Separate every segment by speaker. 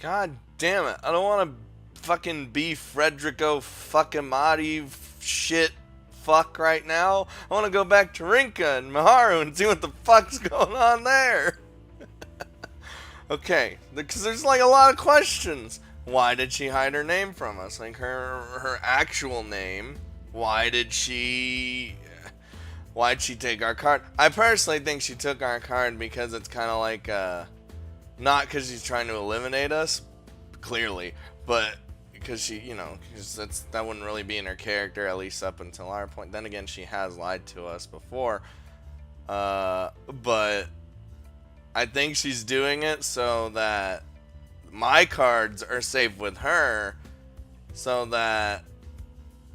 Speaker 1: God damn it. I don't want to fucking be Frederico fucking Mari shit fuck right now. I want to go back to Rinka and Miharu and see what the fuck's going on there. Okay, because there's like a lot of questions. Why did she hide her name from us? Like her actual name. Why'd she take our card? I personally think she took our card because it's kind of like not because she's trying to eliminate us, clearly, but because she, because that wouldn't really be in her character, at least up until our point. Then again, she has lied to us before, but I think she's doing it so that my cards are safe with her, so that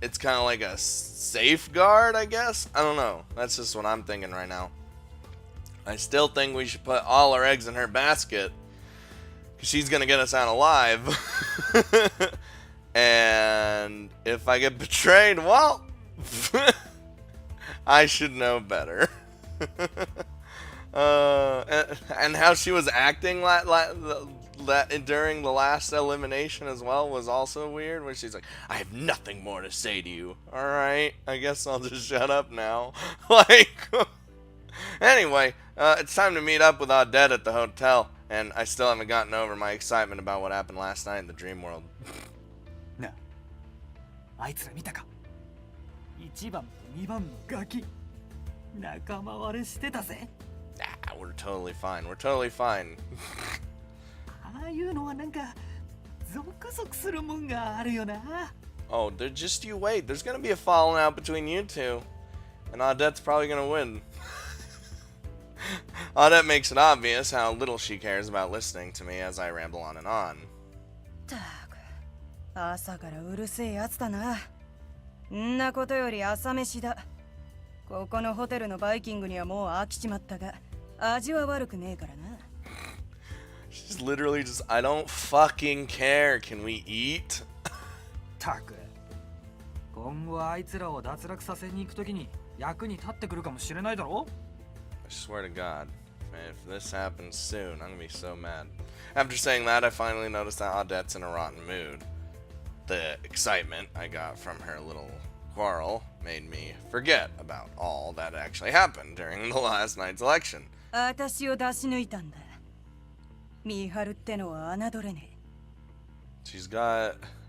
Speaker 1: it's kind of like a safeguard, I guess. I don't know. That's just what I'm thinking right now. I still think we should put all our eggs in her basket, because she's going to get us out alive. And if I get betrayed, well, I should know better. And how she was acting during the last elimination as well was also weird, where she's like, I have nothing more to say to you. Alright, I guess I'll just shut up now. Like, anyway, it's time to meet up with Odette at the hotel, and I still haven't gotten over my excitement about what happened last night in the dream world.
Speaker 2: なあ、あいつら見たか。1番と2番のガキ、仲間割れしてたぜ。
Speaker 1: Ah, we're totally fine. We're totally fine.
Speaker 2: ああいうのはなんかゾクゾクするもんがあるよな。
Speaker 1: Oh, just you wait. There's gonna be a falling out between you two, and Odette's probably gonna win. Odette makes it obvious how little she cares about listening to me as I ramble on and on.
Speaker 3: たく、朝からうるせえやつだな。んなことより朝飯だ。ここのホテルのバイキングにはもう飽きちまったが、味は悪くねえからな。
Speaker 1: She's literally just, I don't fucking care. Can we eat?
Speaker 2: たく、今後あいつらを脱落させに行くときに役に立ってくるかもしれないだろ。
Speaker 1: I swear to God, man, if this happens soon, I'm gonna be so mad. After saying that, I finally noticed that Odette's in a rotten mood. The excitement I got from her little quarrel made me forget about all that actually happened during the last night's election.
Speaker 3: 私を出し抜いたんだ。見張るってのは侮れねえ。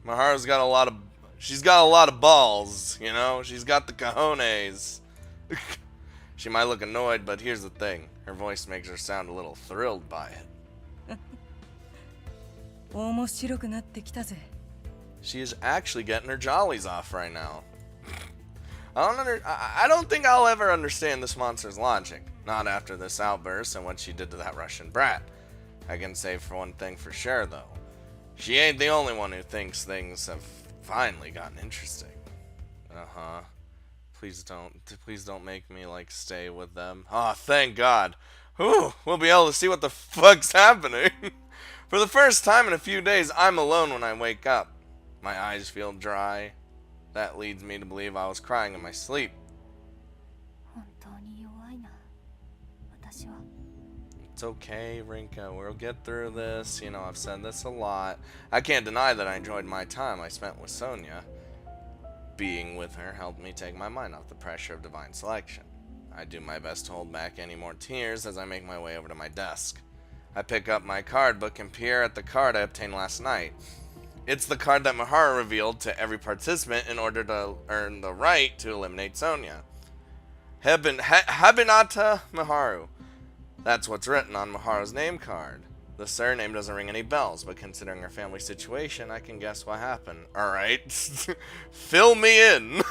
Speaker 1: Maharu's got she's got a lot of balls, you know? She's got the cojones. She might look annoyed, but here's the thing. Her voice makes her sound a little thrilled by it.
Speaker 3: 面白くなってきたぜ。
Speaker 1: She is actually getting her jollies off right now. I don't think I'll ever understand this monster's logic. Not after this outburst and what she did to that Russian brat. I can say for one thing for sure, though. She ain't the only one who thinks things have finally gotten interesting. Uh-huh. Please don't make me, like, stay with them. Oh, thank God. Whew, we'll be able to see what the fuck's happening. For the first time in a few days, I'm alone when I wake up. My eyes feel dry. That leads me to believe I was crying in my sleep.
Speaker 3: 本当に弱いな。私は。
Speaker 1: It's okay, Rinka. We'll get through this. You know, I've said this a lot. I can't deny that I enjoyed my time I spent with Sonia. Being with her helped me take my mind off the pressure of divine selection. I do my best to hold back any more tears as I make my way over to my desk. I pick up my card book and peer at the card I obtained last night. It's the card that Miharu revealed to every participant in order to earn the right to eliminate Sonia. Habinata Miharu. That's what's written on Miharu's name card. The surname doesn't ring any bells, but considering her family situation, I can guess what happened. Alright. Fill me in!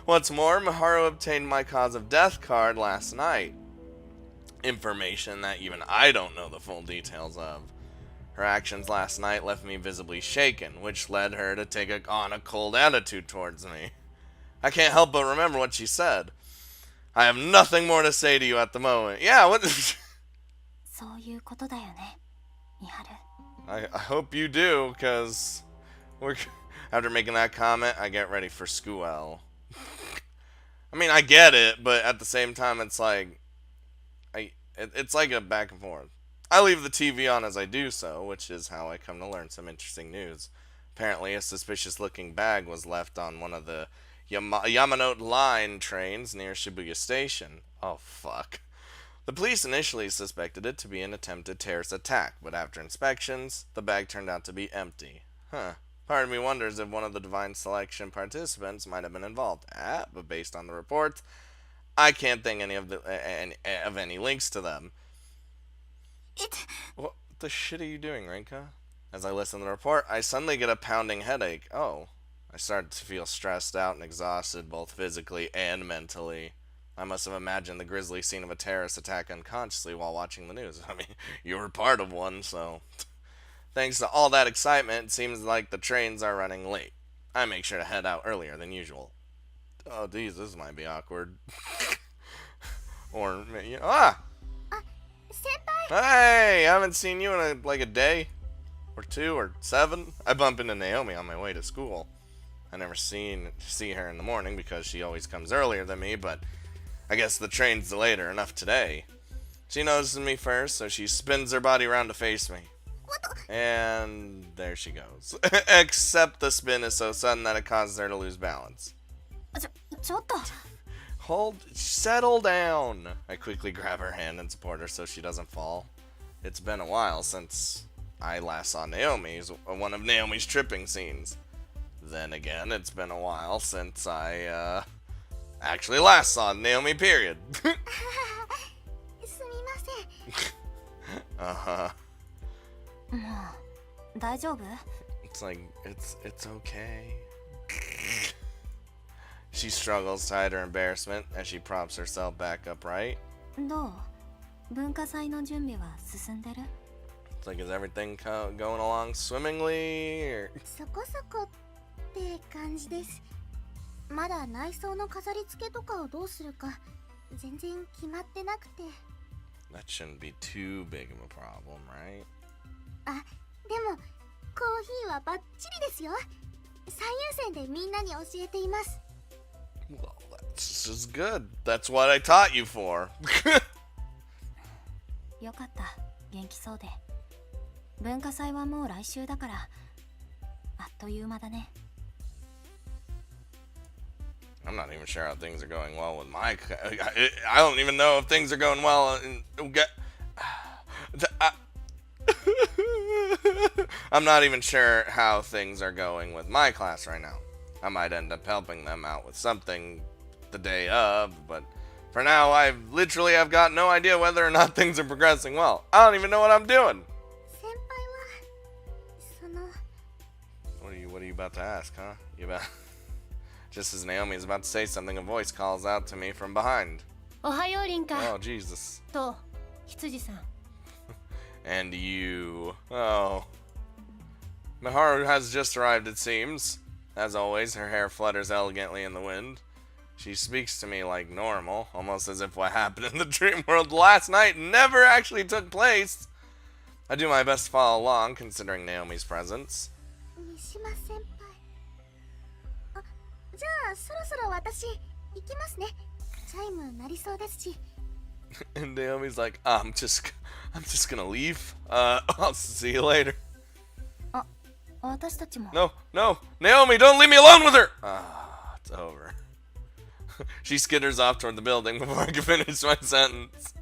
Speaker 1: What's more, Miharu obtained my cause of death card last night. Information that even I don't know the full details of. Her actions last night left me visibly shaken, which led her to take on a cold attitude towards me. I can't help but remember what she said. I have nothing more to say to you at the moment. Yeah, what?
Speaker 3: そういうことだよね、ミハル。
Speaker 1: I hope you do, because after making that comment, I get ready for school. I mean, I get it, but at the same time, it's like, it's like a back and forth. I leave the TV on as I do so, which is how I come to learn some interesting news. Apparently, a suspicious-looking bag was left on one of the Yamanote Line trains near Shibuya Station. Oh, fuck. The police initially suspected it to be an attempted terrorist attack, but after inspections, the bag turned out to be empty. Huh. Part of me wonders if one of the Divine Selection participants might have been involved. But based on the reports, I can't think of any links to them. What the shit are you doing, Rinka? As I listen to the report, I suddenly get a pounding headache. Oh. I start to feel stressed out and exhausted, both physically and mentally. I must have imagined the grisly scene of a terrorist attack unconsciously while watching the news. I mean, you were part of one, so... Thanks to all that excitement, it seems like the trains are running late. I make sure to head out earlier than usual. Oh, geez, this might be awkward. Or, you know,
Speaker 4: Senpai!
Speaker 1: Hey, I haven't seen you in like a day. Or 2 or 7. I bump into Naomi on my way to school. I never see her in the morning because she always comes earlier than me, but I guess the train's delayed her enough today. She notices me first, so she spins her body around to face me. And there she goes. Except the spin is so sudden that it causes her to lose balance. Settle down. I quickly grab her hand and support her so she doesn't fall. It's been a while since I last saw one of Naomi's tripping scenes. Then again, it's been a while since I actually last saw Naomi, period. Uh-huh. It's like, it's okay. She struggles to hide her embarrassment as she props herself back upright. It's like, is everything going along swimmingly? Or...
Speaker 4: そこそこって感じです。まだ内装の飾り付けとかをどうするか全然決まってなくて。
Speaker 1: That shouldn't be too big of a problem, right?
Speaker 4: あ、でもコーヒーはバッチリですよ。最優先でみんなに教えています。
Speaker 1: Well, that's just good. That's what I taught you for.
Speaker 4: よかった。元気そうで。文化祭はもう来週だから、あっという間だね。
Speaker 1: I'm not even sure how things are going well with my... I don't even know if things are going well. I'm not even sure how things are going with my class right now. I might end up helping them out with something the day of, but for now, I've got no idea whether or not things are progressing well. I don't even know what I'm doing. What are you about to ask, huh? Just as Naomi is about to say something, a voice calls out to me from behind. Oh, Jesus. And you. Oh. Miharu has just arrived, it seems. As always, her hair flutters elegantly in the wind. She speaks to me like normal, almost as if what happened in the dream world last night never actually took place. I do my best to follow along, considering Naomi's presence. And Naomi's like, I'm just gonna leave. I'll see you later. No, Naomi, don't leave me alone with her! It's over. She skitters off toward the building before I can finish my sentence.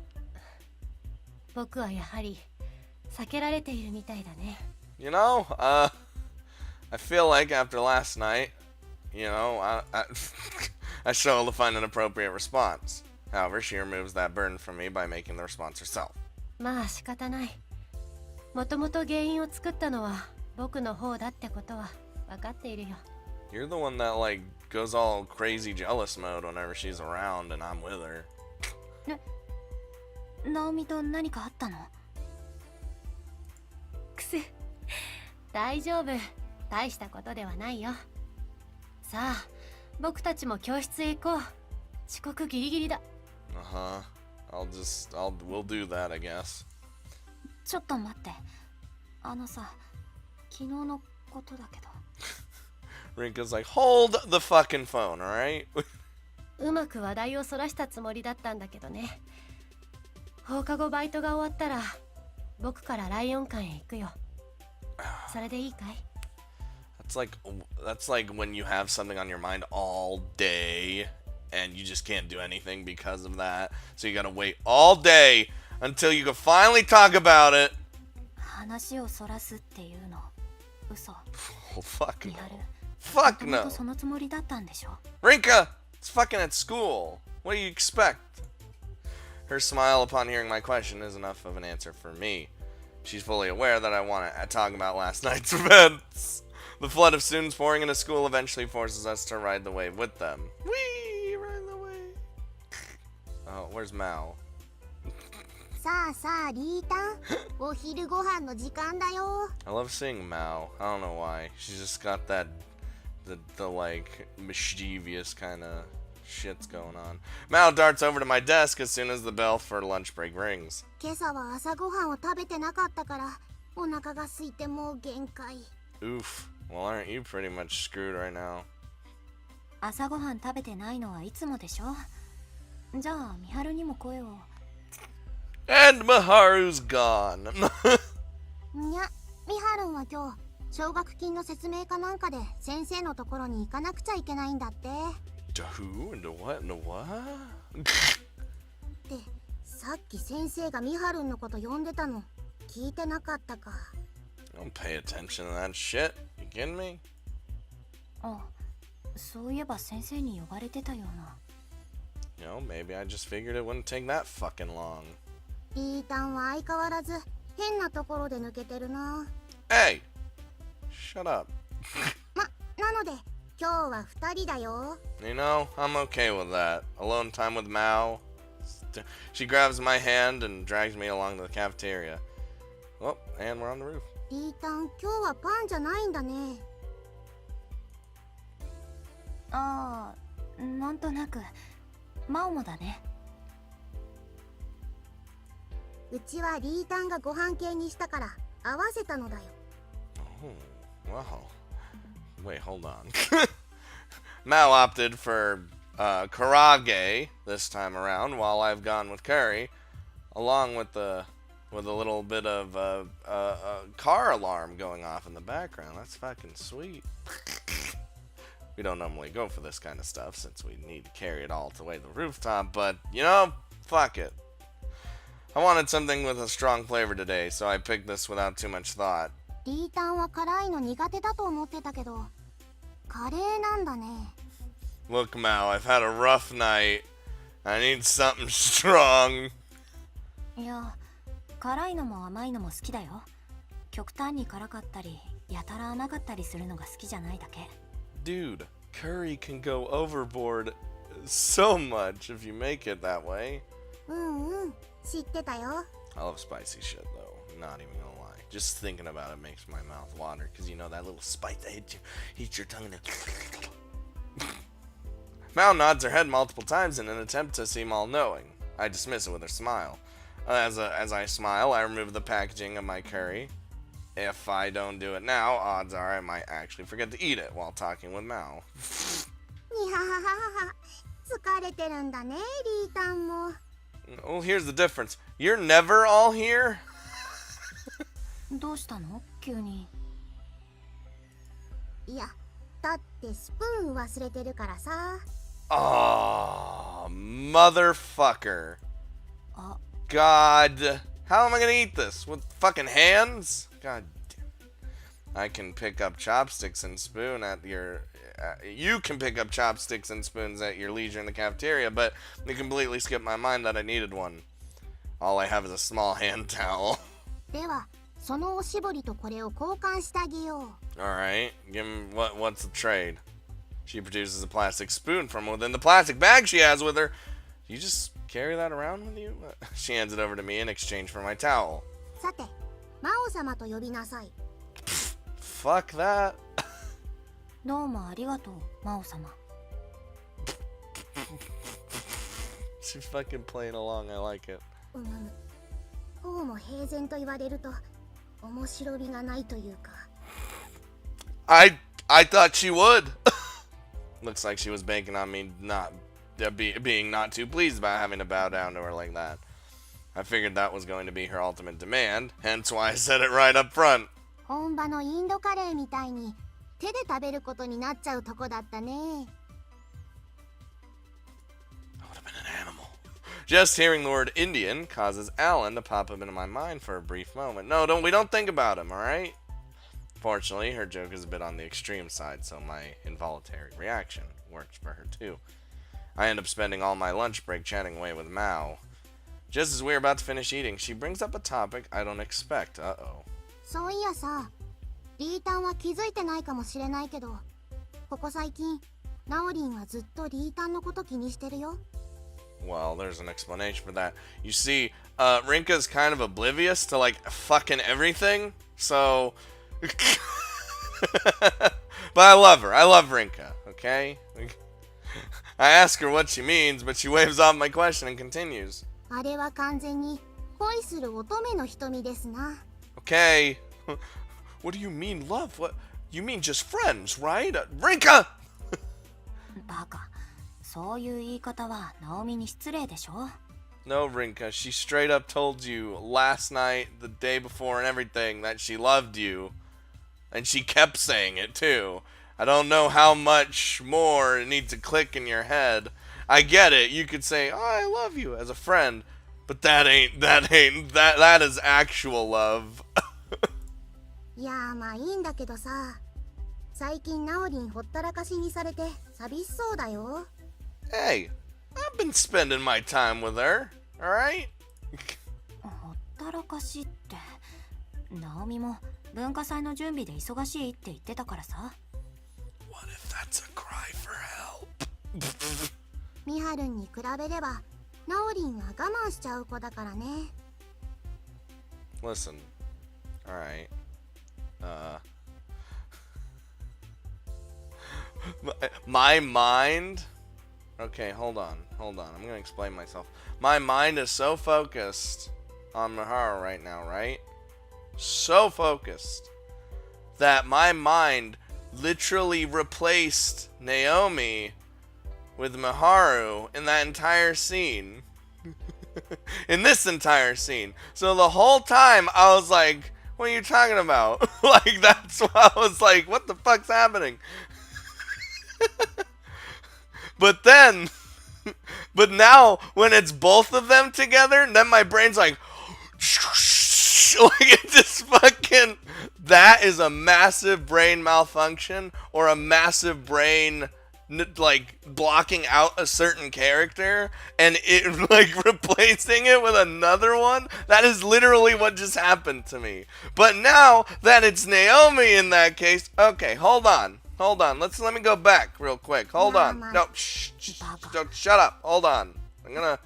Speaker 1: You know, I feel like after last night, you know, I struggle to find an appropriate response. However, she removes that burden from me by making the response herself.
Speaker 4: You're
Speaker 1: the one that, like, goes all crazy jealous mode whenever she's around and I'm with her.
Speaker 4: ナオミと何かあったの？くせ、大丈夫。大したことではないよ。さあ、僕たちも教室へ行こう。遅刻ギリギリだ。
Speaker 1: We'll do that, I guess.
Speaker 4: ちょっと待って。あのさ、昨日のことだけど。
Speaker 1: Rinka's like, hold the fucking phone, alright?
Speaker 4: うまく話題をそらしたつもりだったんだけどね。放課後バイトが終わったら僕からライオン館へ行くよ。それでいいかい？
Speaker 1: That's like when you have something on your mind all day and you just can't do anything because of that. So you gotta wait all day until you can finally talk about it.
Speaker 4: 話をそらすっていうの嘘。
Speaker 1: Oh, fuck
Speaker 4: ミ
Speaker 1: no.
Speaker 4: ハル、
Speaker 1: Fuck
Speaker 4: もとも
Speaker 1: no.
Speaker 4: とそのつもりだったんでしょ？
Speaker 1: Rinka! It's fucking at school. What do you expect? Her smile upon hearing my question is enough of an answer for me. She's fully aware that I want to talk about last night's events. The flood of students pouring into school eventually forces us to ride the wave with them. Whee! Ride the wave. Oh, where's Mao?
Speaker 5: さあさあリータン、お昼ご飯の時間だよ。
Speaker 1: I love seeing Mao. I don't know why. She's just got that, the like, mischievous kind of shit's going on. Mao darts over to my desk as soon as the bell for lunch break rings.
Speaker 5: 今朝は朝ごはんを食べてなかったから、お腹が空いてもう限界。
Speaker 1: Oof. Well, aren't you pretty much screwed right now?
Speaker 4: 朝ごはん食べてないのはいつもでしょ？じゃあ、ミハルにも声を。
Speaker 1: And Maharu's gone.
Speaker 5: にゃ、ミハルンは今日、奨学金の説明かなんかで先生のところに行かなくちゃいけないんだって。
Speaker 1: To who? And to what? And to what?
Speaker 5: で、さっき先生がミハルンのこと呼んでたの、聞いてなかったか。
Speaker 1: Don't pay attention to that shit. You kidding me?
Speaker 4: あ、そういえば先生に呼ばれてたような。
Speaker 1: You know, maybe I just figured it wouldn't take that fucking long.
Speaker 5: リータンは相変わらず変なところで抜けてるな。
Speaker 1: Hey! Shut up.
Speaker 5: なので、今日は二人だよ。
Speaker 1: You know, I'm okay with that. Alone time with Mao. She grabs my hand and drags me along to the cafeteria. Oh, and we're on the roof.
Speaker 5: リータン、今日はパンじゃないんだね。
Speaker 4: ああ、なんとなく。マオもだね。
Speaker 5: うちはリータンがご飯系にしたから合わせたのだよ。
Speaker 1: Oh, wow. Wait, hold on. Mao opted for karage this time around, while I've gone with curry, along with a little bit of a car alarm going off in the background. That's fucking sweet. We don't normally go for this kind of stuff since we need to carry it all the way to the rooftop, but you know, fuck it. I wanted something with a strong flavor today, so I picked this without too much thought.
Speaker 5: リータンは辛いの苦手だと思ってたけど、カレーなんだね。
Speaker 1: Look, Mao, I've had a rough night. I need something strong.
Speaker 4: いや、辛いのも甘いのも好きだよ。極端に辛かったり、やたら甘かったりするのが好きじゃないだけ。
Speaker 1: Dude, curry can go overboard so much if you make it that way.
Speaker 5: うんうん、知ってたよ。
Speaker 1: I love spicy shit, though. Not even gonna lie. Just thinking about it makes my mouth water, because you know that little spice that hits your tongue. Mao nods her head multiple times in an attempt to seem all-knowing. I dismiss it with a smile. As I smile, I remove the packaging of my curry. If I don't do it now, odds are I might actually forget to eat it while talking with Mao.
Speaker 5: にははははは。疲れてるんだね、リータンも。
Speaker 1: Well, here's the difference. You're never all here?
Speaker 4: どうしたの？急に。
Speaker 5: いや、だってスプーン忘れてるからさ。
Speaker 1: Oh, motherfucker.
Speaker 4: あ、
Speaker 1: God. How am I gonna eat this? With fucking hands? God damn. I can pick up chopsticks and spoon at your... you can pick up chopsticks and spoons at your leisure in the cafeteria, but you completely skipped my mind that I needed one. All I have is a small hand towel.
Speaker 5: では、そのおしぼりとこれを交換してあげよう。
Speaker 1: Alright, give me... What's the trade? She produces a plastic spoon from within the plastic bag she has with her. You just carry that around with you? She hands it over to me in exchange for my towel.
Speaker 5: さて、魔王様と呼びなさい。
Speaker 1: Fuck that.
Speaker 4: どうもありがとう、マオ様。
Speaker 1: She's fucking playing along, I like it.
Speaker 5: うむむ。こうも平然と言われると面白みがないというか。
Speaker 1: I thought she would. Looks like she was banking on me not being not too pleased about having to bow down to her like that. I figured that was going to be her ultimate demand, hence why I said it right up front.
Speaker 5: 本場のインドカレーみたいに手で食べることになっちゃうとこだったね。
Speaker 1: I would have been an animal. Just hearing the word Indian causes Alan to pop up into my mind for a brief moment. No, we don't think about him, alright? Fortunately, her joke is a bit on the extreme side, so my involuntary reaction works for her too. I end up spending all my lunch break chatting away with Mao. Just as we're about to finish eating, she brings up a topic I don't expect. Uh-oh.
Speaker 5: そういやさ、リータンは気づいてないかもしれないけど、ここ最近ナオリンはずっとリータンのこと気にしてるよ。
Speaker 1: Well, there's an explanation for that. You see, Rinka's kind of oblivious to, like, fucking everything, so... But I love her. I love Rinka, okay? I ask her what she means, but she waves off my question and continues.
Speaker 5: あれは完全に恋する乙女の瞳ですな。
Speaker 1: Okay. What do you mean, love? What? You mean just friends, right? Rinka!
Speaker 6: バカ、そういう言い方はナオミに失礼でしょ。
Speaker 1: No, Rinka. She straight up told you last night, the day before, and everything that she loved you. And she kept saying it, too. I don't know how much more it needs to click in your head. I get it. You could say, oh, I love you as a friend. But that is actual love.
Speaker 5: いやー、まあいいんだけどさ、最近ナオリンほったらかしにされて寂しそうだよ。
Speaker 1: Hey, I've been spending my time with her, alright?
Speaker 6: ほったらかしって、ナオミも文化祭の準備で忙しいって言ってたからさ。
Speaker 1: What if that's a cry for help?
Speaker 5: ミハルンに比べればナオリンは我慢しちゃう子だからね。
Speaker 1: Listen, alright. My mind... Okay, hold on. I'm gonna explain myself. My mind is so focused on Miharu right now, right? So focused that my mind literally replaced Naomi with Miharu in that entire scene. In this entire scene. So the whole time I was like, what are you talking about? Like, that's why I was like, what the fuck's happening? But now when it's both of them together, then my brain's like, like it just fucking, that is a massive brain malfunction or a massive brain like blocking out a certain character and it like replacing it with another one. That is literally what just happened to me. But now that it's Naomi in that case, okay, hold on. Let me go back real quick. Hold on. No, shut up. Hold on. I'm gonna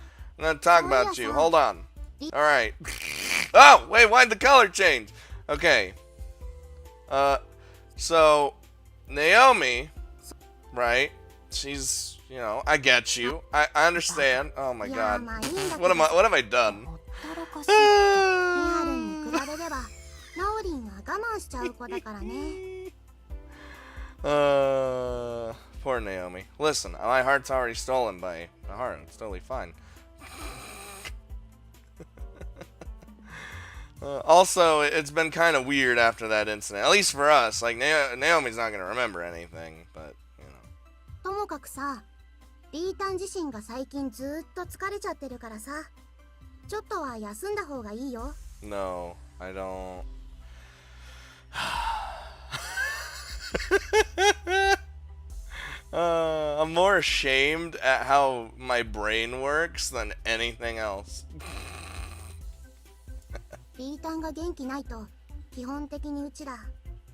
Speaker 1: talk about you. Hold on. All right. Oh, wait, why'd the color change? Okay. So Naomi, right? She's, you know, I get you. I understand. Oh my god. What have I done?
Speaker 5: ミハルンに比べればナオリンは我慢しちゃう子だからね。
Speaker 1: Poor Naomi. Listen, my heart's already stolen by Miharu. It's totally fine. Also, it's been kind of weird after that incident. At least for us. Like, Naomi's not going to remember anything, but, you know.
Speaker 5: ともかくさ、リータン自身が最近ずっと疲れちゃってるからさ、ちょっとは休んだ方がいいよ。
Speaker 1: No, I don't. I'm more ashamed at how my brain works than anything else.
Speaker 5: リータンが元気ないと基本的にうちら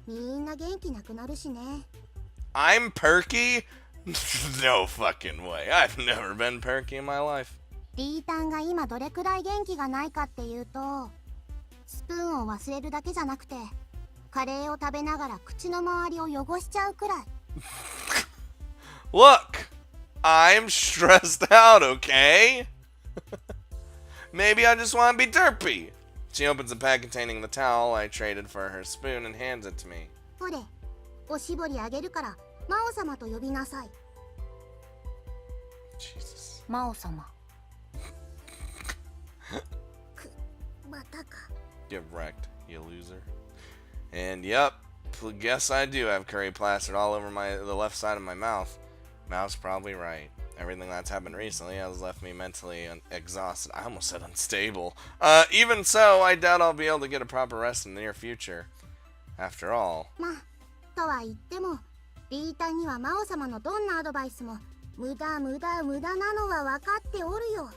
Speaker 5: みんな元気なくなるしね。
Speaker 1: I'm perky? No fucking way. I've never been perky in my life.
Speaker 5: リータンが今どれくらい元気がないかっていうと、スプーンを忘れるだけじゃなくてカレーを食べながら口の周りを汚しちゃうくらい。
Speaker 1: Look, I'm stressed out, okay? Maybe I just want to be derpy. She opens the pack containing the towel I traded for her spoon and hands it to me.
Speaker 5: ほれ、おしぼりあげるから魔王様と呼びなさい。
Speaker 1: Jesus.
Speaker 6: 魔王様。
Speaker 5: またか。
Speaker 1: Get wrecked, you loser. And yep, guess I do have curry plastered all over the left side of my mouth. Mouth's probably right. Everything that's happened recently has left me mentally exhausted. I almost said unstable. Even so, I doubt I'll be able to get a proper rest in the near future. After all.
Speaker 5: まあ、とは言っても、リータンには魔王様のどんなアドバイスも無駄なのは分かっておるよ。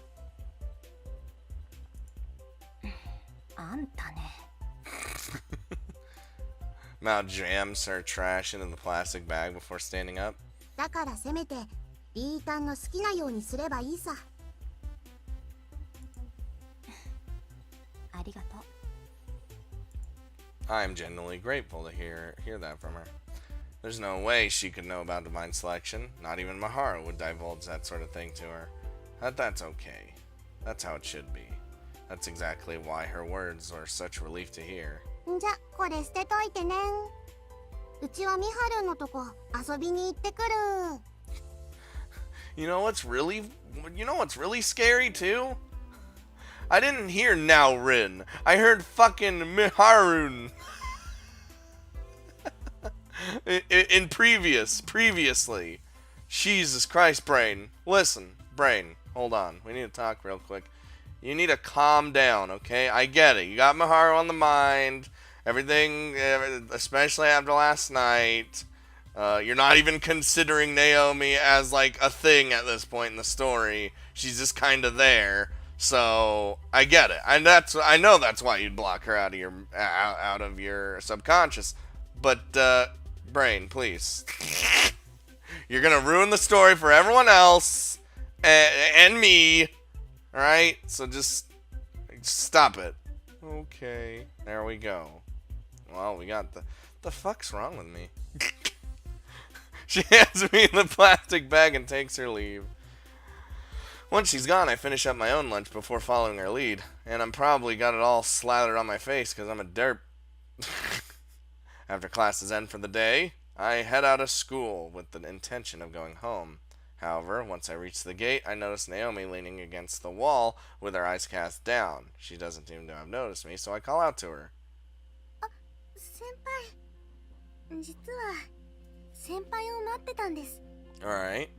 Speaker 6: あんたね。
Speaker 1: Mao jams her trash into the plastic bag before standing up.
Speaker 5: だからせめてリータンの好きなようにすればいいさ。
Speaker 6: ありがとう。
Speaker 1: I'm genuinely grateful to hear that from her. There's no way she could know about divine selection. Not even Maharu would divulge that sort of thing to her. That's okay. That's how it should be. That's exactly why her words were such relief to hear.
Speaker 5: じゃ、これ捨てといてね。うちはミハルのとこ遊びに行ってくる。
Speaker 1: You know what's really scary too? I didn't hear Naorin. I heard fucking Miharun. in previously. Jesus Christ, Brain. Listen, Brain, hold on. We need to talk real quick. You need to calm down, okay? I get it. You got Miharu on the mind. Everything, especially after last night. You're not even considering Naomi as like a thing at this point in the story. She's just kind of there. So I get it, and I know that's why you'd block her out of your subconscious. But Brain, please, you're gonna ruin the story for everyone else and me. All right, so just stop it. Okay, there we go. Well, we got the fuck's wrong with me? She hands me the plastic bag and takes her leave. Once she's gone, I finish up my own lunch before following her lead, and I'm probably got it all slathered on my face because I'm a derp. After classes end for the day, I head out of school with the intention of going home. However, once I reach the gate, I notice Naomi leaning against the wall with her eyes cast down. She doesn't seem to have noticed me, so I call out to her.
Speaker 5: 先輩、実は先輩を待ってたんです。
Speaker 1: Alright,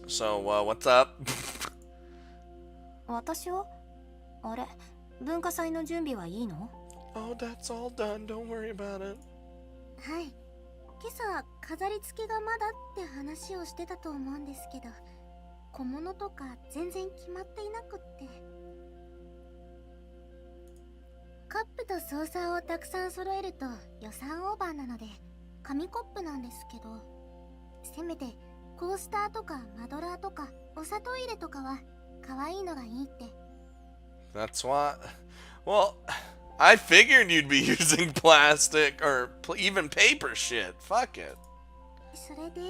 Speaker 1: so what's up?
Speaker 6: 私はあれ、文化祭の準備はいいの？
Speaker 1: Oh, that's all done. Don't worry about it.
Speaker 5: はい。今朝飾り付けがまだって話をしてたと思うんですけど、小物とか全然決まっていなくって。カップとソーサーをたくさん揃えると予算オーバーなので紙コップなんですけど、せめてコースターとかマドラーとかお砂糖入れとかは可愛いのがいいって。
Speaker 1: That's what. Well, I figured you'd be using plastic or even paper shit. Fuck it.
Speaker 5: それで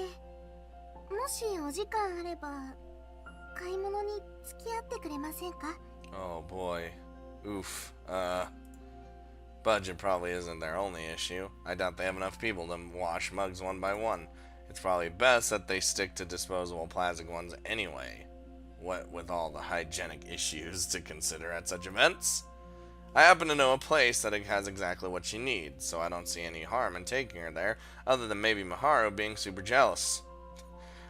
Speaker 5: もしお時間あれば買い物に付き合ってくれませんか？
Speaker 1: Oh boy. Oof. Budget probably isn't their only issue. I doubt they have enough people to wash mugs one by one. It's probably best that they stick to disposable plastic ones anyway. What with all the hygienic issues to consider at such events? I happen to know a place that has exactly what she needs, so I don't see any harm in taking her there, other than maybe Maharu being super jealous.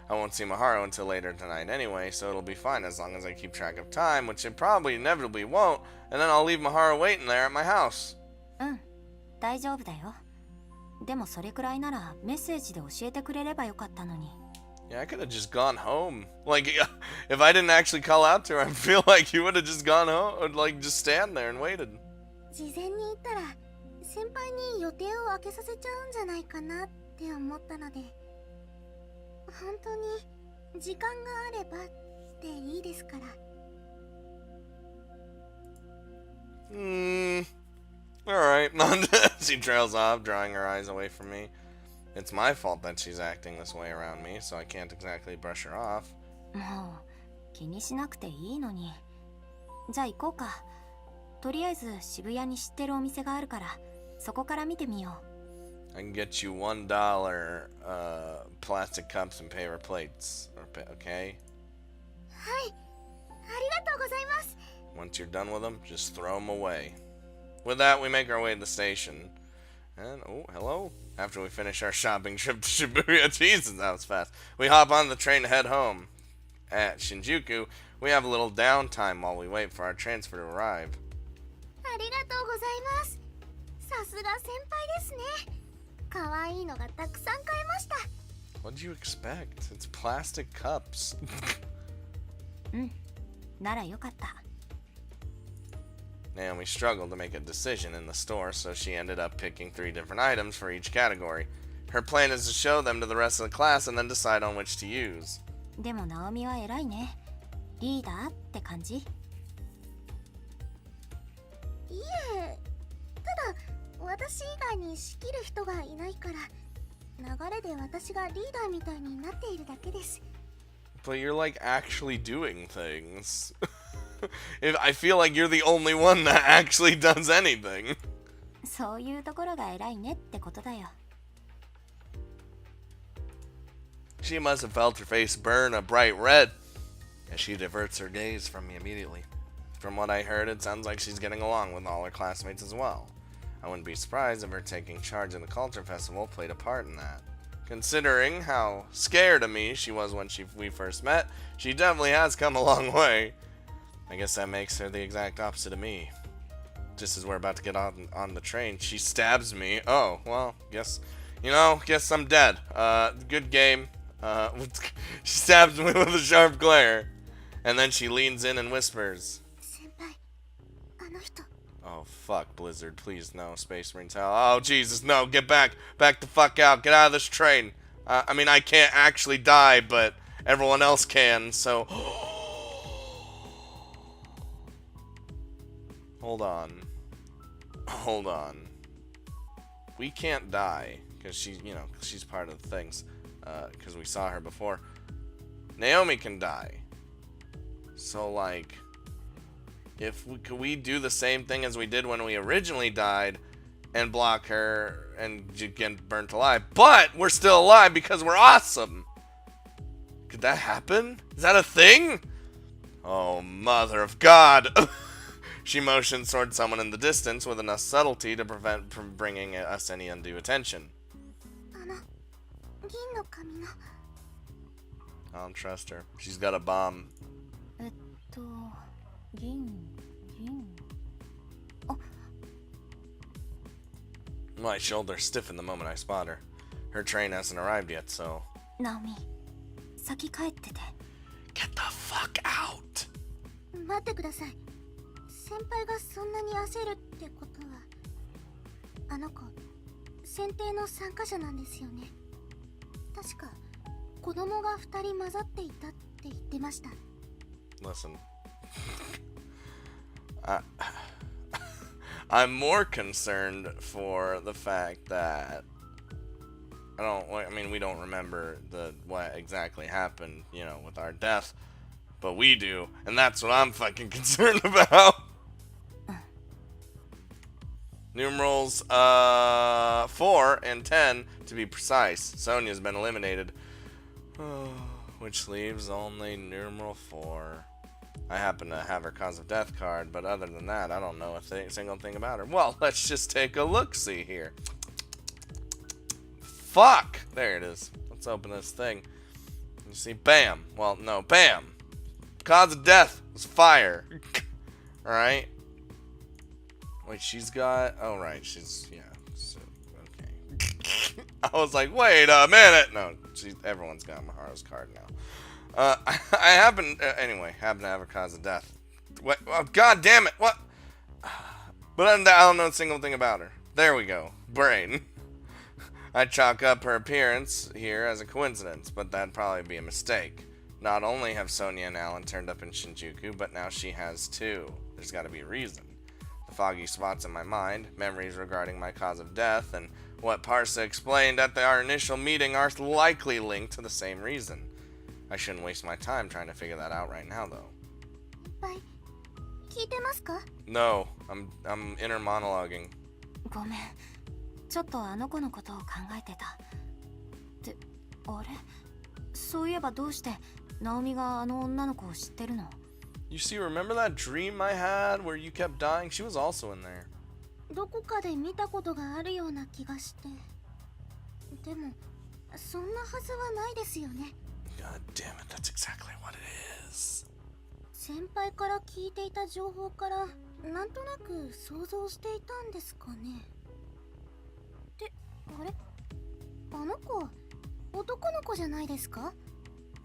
Speaker 1: I won't see Maharu until later tonight anyway, so it'll be fine as long as I keep track of time, which it probably inevitably won't, and then I'll leave Maharu waiting there at my house.
Speaker 6: うん、大丈夫だよ。でもそれくらいならメッセージで教えてくれればよかったのに。
Speaker 1: Yeah, I could have just gone home. Like, if I didn't actually call out to her, I feel like you would have just gone home, or like just stand there and waited.
Speaker 5: 事前に言ったら先輩に予定を空けさせちゃうんじゃないかなって思ったので、本当に時間があればっていいですから。
Speaker 1: Alright. She trails off, drawing her eyes away from me. It's my fault that she's acting this way around me, so I can't exactly brush her off.
Speaker 6: もう気にしなくていいのに。じゃあ行こうか。とりあえず渋谷に知ってるお店があるから、そこから見てみよう。
Speaker 1: I can get you $1 plastic cups and paper plates. Okay?
Speaker 5: はい、ありがとうございます。
Speaker 1: Once you're done with them, just throw them away. With that, we make our way to the station. And, oh, hello. After we finish our shopping trip to Shibuya, Jesus, that was fast. We hop on the train to head home. At Shinjuku, we have a little downtime while we wait for our transfer to arrive.
Speaker 5: ありがとうございます。さすが先輩ですね。可愛いのがたくさん買えました。
Speaker 1: What did you expect? It's plastic cups.
Speaker 6: ならよかった。
Speaker 1: Naomi struggled to make a decision in the store, so she ended up picking 3 different items for each category. Her plan is to show them to the rest of the class and then decide on which to use.
Speaker 6: でもナオミは偉いね。リーダーって感じ？
Speaker 5: いえ、ただ私以外に仕切る人がいないから流れで私がリーダーみたいになっているだけです。
Speaker 1: But you're like actually doing things. I feel like you're the only one that actually does anything.
Speaker 6: そういうところが偉いねってことだよ。
Speaker 1: She must have felt her face burn a bright red as she diverts her gaze from me immediately. From what I heard, it sounds like she's getting along with all her classmates as well. I wouldn't be surprised if her taking charge of the culture festival played a part in that. Considering how scared of me she was when we first met, she definitely has come a long way. I guess that makes her the exact opposite of me. Just as we're about to get on the train, she stabs me. Oh, well, guess I'm dead. Good game. She stabs me with a sharp glare. And then she leans in and whispers.
Speaker 5: 先輩、あの人。
Speaker 1: Oh, fuck, Blizzard. Please, no. Space Marines, hell. Oh, Jesus, no. Get back. Back the fuck out. Get out of this train. I mean, I can't actually die, but everyone else can, so... Hold on. Hold on. We can't die, because she's part of the things. Because we saw her before. Naomi can die. So, like... Could we do the same thing as we did when we originally died and block her and get burnt alive? But we're still alive because we're awesome. Could that happen? Is that a thing? Oh, mother of God. She motions towards someone in the distance with enough subtlety to prevent from bringing us any undue attention.
Speaker 5: あの、銀の髪の。
Speaker 1: I don't trust her. She's got a bomb.
Speaker 6: 銀。
Speaker 1: My shoulders stiffened the moment I spot her. Her train hasn't arrived yet, so...
Speaker 6: ナオミ、先帰ってて。
Speaker 1: Get the fuck out!
Speaker 5: 待ってください。先輩がそんなに焦るってことは、あの子、選定の参加者なんですよね。確か、子供が2人混ざっていたって言ってました。
Speaker 1: Listen. I'm more concerned for the fact that we don't remember what exactly happened, with our death, but we do, and that's what I'm fucking concerned about. Numerals 4 and 10 to be precise. Sonia's been eliminated, which leaves only numeral 4. I happen to have her cause of death card, but other than that, I don't know a single thing about her. Well, let's just take a look-see here. Fuck! There it is. Let's open this thing. You see, bam. Well, no, bam. Cause of death was fire. Alright. Wait, she's got... Oh, right. She's... Yeah. So, okay. I was like, wait a minute. No, everyone's got Maharu's card now. I happen to have her cause of death. What? Oh, God damn it! What? But I don't know a single thing about her. There we go. Brain. I chalk up her appearance here as a coincidence, but that'd probably be a mistake. Not only have Sonia and Alan turned up in Shinjuku, but now she has too. There's got to be a reason. The foggy spots in my mind, memories regarding my cause of death, and what Parsa explained at our initial meeting are likely linked to the same reason. I shouldn't waste my time trying to figure that out right now, though.
Speaker 5: 先輩、聞いてますか?
Speaker 1: No, I'm inner monologuing.
Speaker 6: ごめん。ちょっとあの子のことを考えてた。ってあれ？そういえばどうしてナオミがあの女の子を知ってるの？
Speaker 1: You see, remember that dream I had where you kept dying? She was also in there.
Speaker 5: どこかで見たことがあるような気がして。でもそんなはずはないですよね。
Speaker 1: God damn it, that's exactly what it is.
Speaker 5: 先輩から聞いていた情報からなんとなく想像していたんですかね。ってあれ、あの子男の子じゃないですか？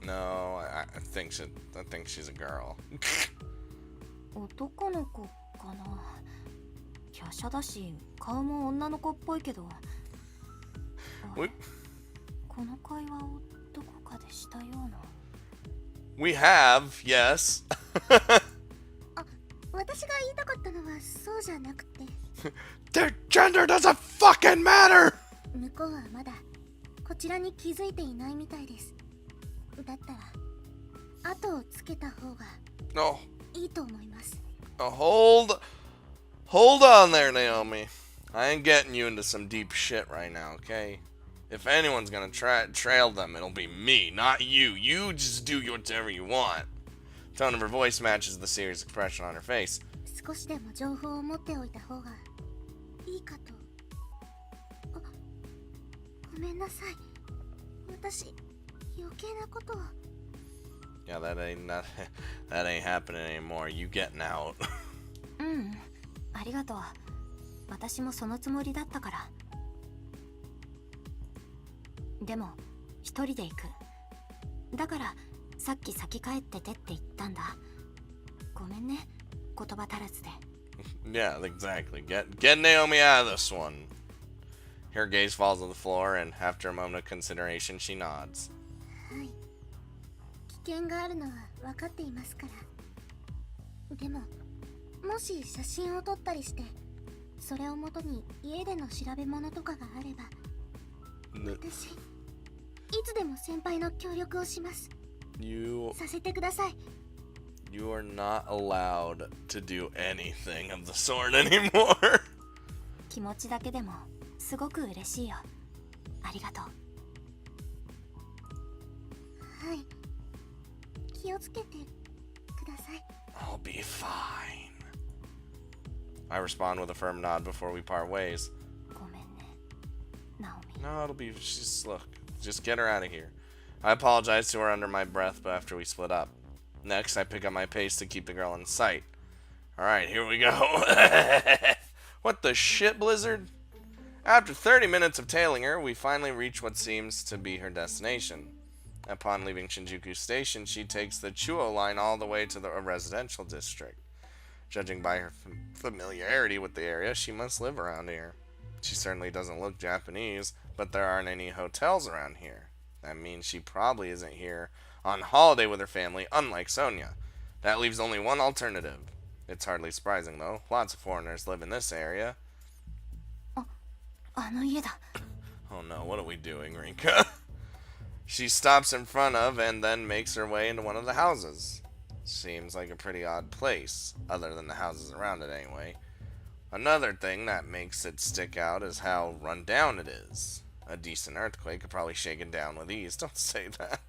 Speaker 1: No, I think she's a girl.
Speaker 6: 男の子かな。華奢だし顔も女の子っぽいけど。
Speaker 1: We
Speaker 6: この会話をどこかでしたような。
Speaker 1: we have, yes.
Speaker 5: 私が言いたかったのはそうじゃなくて、
Speaker 1: Their gender doesn't fucking matter.
Speaker 5: 向こうはまだこちらに気づいていないみたいです。だったら後をつけた方が
Speaker 1: No,
Speaker 5: いいと思います。
Speaker 1: hold on there, Naomi. I ain't getting you into some deep shit right now, okay? If anyone's gonna trail them, it'll be me, not you. You just do whatever you want. Tone of her voice matches the serious expression on her face.
Speaker 5: 少しでも情報を持っておいた方がいいかと。あ、ごめんなさい。私余計なことを。
Speaker 1: Yeah, that ain't happening anymore. You getting out.
Speaker 6: うん、ありがとう。私もそのつもりだったから。でも一人で行く。だからさっき先帰っててって言ったんだ。ごめんね、言葉足らずで。
Speaker 1: Yeah, exactly. Get Naomi out of this one. Her gaze falls on the floor, and after a moment of consideration, she nods.
Speaker 5: はい、危険があるのは分かっていますから。でももし写真を撮ったりしてそれをもとに家での調べ物とかがあれば、私いつでも先輩の協力をします。
Speaker 1: You
Speaker 5: させてください。
Speaker 1: are not allowed to do anything of the sort anymore.
Speaker 6: 気持ちだけでもすごく嬉しいよ。ありがとう。
Speaker 5: はい、気をつけてください。
Speaker 1: I'll be fine. I respond with a firm nod before we part ways.
Speaker 6: ごめんね、ナオミ。
Speaker 1: No, it'll be just get her out of here. I apologize to her under my breath, but after we split up. Next, I pick up my pace to keep the girl in sight. Alright, here we go. What the shit, Blizzard? After 30 minutes of tailing her, we finally reach what seems to be her destination. Upon leaving Shinjuku Station, she takes the Chuo line all the way to the residential district. Judging by her familiarity with the area, she must live around here. She certainly doesn't look Japanese, but there aren't any hotels around here. That means she probably isn't here on holiday with her family, unlike Sonia. That leaves only one alternative. It's hardly surprising, though. Lots of foreigners live in this area.
Speaker 6: あの家だ。
Speaker 1: Oh no, what are we doing, Rinka? She stops in front of and then makes her way into one of the houses. Seems like a pretty odd place, other than the houses around it anyway. Another thing that makes it stick out is how run down it is. A decent earthquake could probably shake it down with ease. Don't say that.